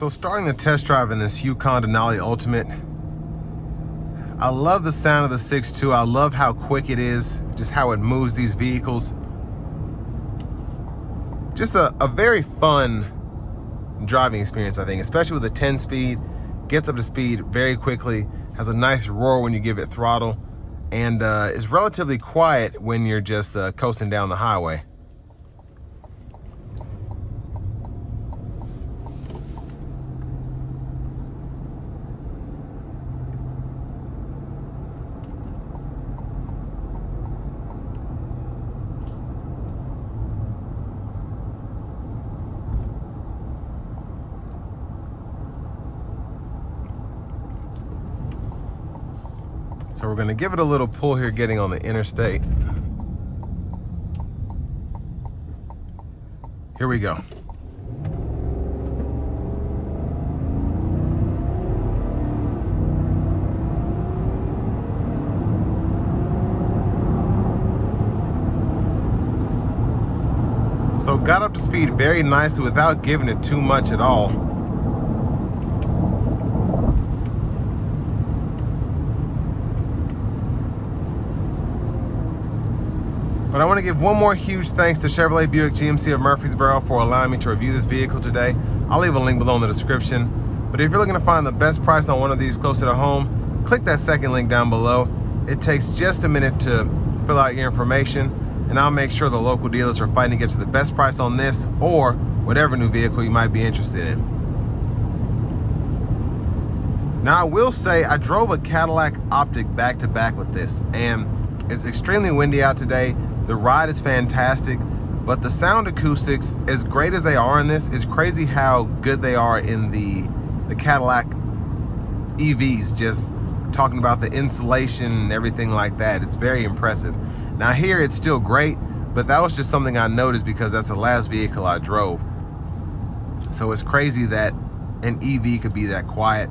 So starting the test drive in this Yukon Denali Ultimate, I love the sound of the 6.2. I love how quick it is, just how it moves these vehicles. Just a very fun driving experience, I think, especially with the 10 speed. Gets up to speed very quickly, has a nice roar when you give it throttle, and is relatively quiet when you're just coasting down the highway. So we're gonna give it a little pull here getting on the interstate. Here we go. So got up to speed very nicely without giving it too much at all. But I want to give one more huge thanks to Chevrolet Buick GMC of Murfreesboro for allowing me to review this vehicle today. I'll leave a link below in the description. But if you're looking to find the best price on one of these closer to home, click that second link down below. It takes just a minute to fill out your information, and I'll make sure the local dealers are fighting to get you the best price on this or whatever new vehicle you might be interested in. Now I will say I drove a Cadillac Optic back-to-back with this, and it's extremely windy out today. The ride is fantastic, but the sound acoustics, as great as they are in this, is crazy how good they are in the Cadillac EVs. Just talking about the insulation and everything like that, it's very impressive. Now here it's still great, but that was just something I noticed because that's the last vehicle I drove. So it's crazy that an EV could be that quiet.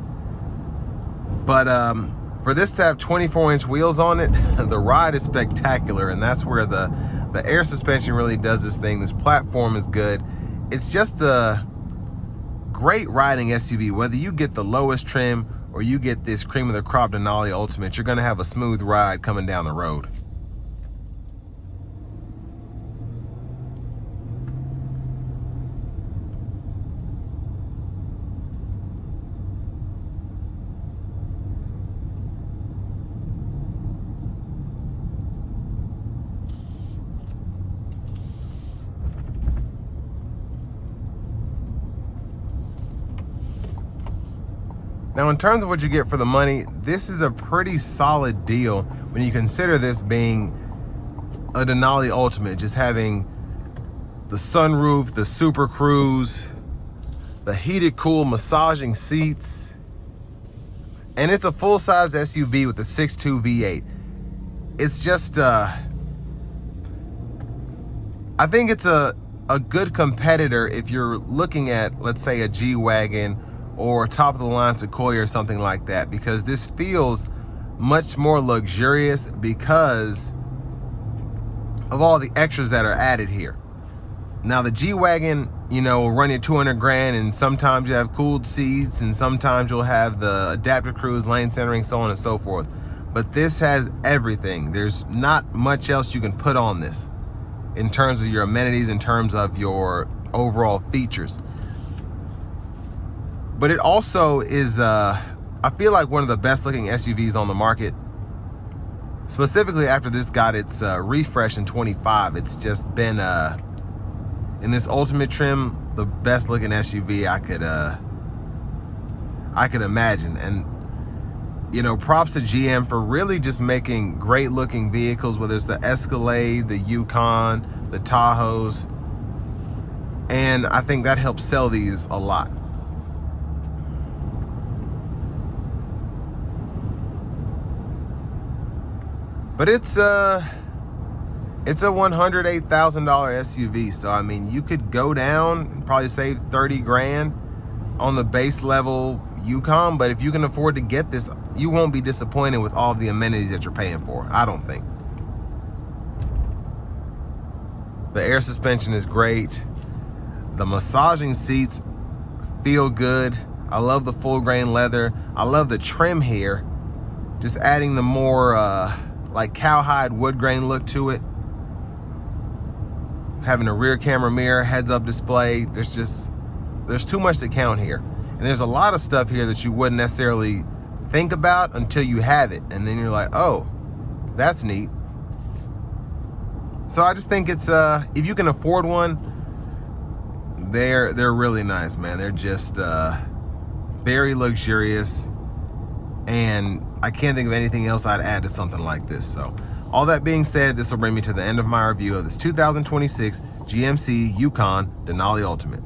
But for this to have 24-inch wheels on it, the ride is spectacular, and that's where the air suspension really does this thing. This platform is good. It's just a great riding SUV. Whether you get the lowest trim or you get this cream of the crop Denali Ultimate, you're gonna have a smooth ride coming down the road. Now, in terms of what you get for the money, this is a pretty solid deal when you consider this being a Denali Ultimate, just having the sunroof, the Super Cruise, the heated, cool, massaging seats, and it's a full-size SUV with a 6.2 V8. It's just, I think it's a good competitor if you're looking at, let's say, a G-Wagon or top of the line Sequoia or something like that, because this feels much more luxurious because of all the extras that are added here. Now the G-Wagon, you know, will run you 200 grand, and sometimes you have cooled seats, and sometimes you'll have the adaptive cruise, lane centering, so on and so forth. But this has everything. There's not much else you can put on this in terms of your amenities, in terms of your overall features. But it also is, I feel like, one of the best looking SUVs on the market. Specifically after this got its refresh in 25, it's just been, in this Ultimate trim, the best looking SUV I could imagine. And, you know, props to GM for really just making great looking vehicles, whether it's the Escalade, the Yukon, the Tahoes. And I think that helps sell these a lot. But it's a $108,000 SUV, so I mean, you could go down and probably save 30 grand on the base level Yukon, but if you can afford to get this, you won't be disappointed with all the amenities that you're paying for, I don't think. The air suspension is great. The massaging seats feel good. I love the full grain leather. I love the trim here. Just adding the more like cowhide wood grain look to it. Having a rear camera mirror, heads up display. There's too much to count here. And there's a lot of stuff here that you wouldn't necessarily think about until you have it. And then you're like, oh, that's neat. So I just think it's, if you can afford one, they're really nice, man. They're just very luxurious. And I can't think of anything else I'd add to something like this. So all that being said, this will bring me to the end of my review of this 2026 GMC Yukon Denali Ultimate.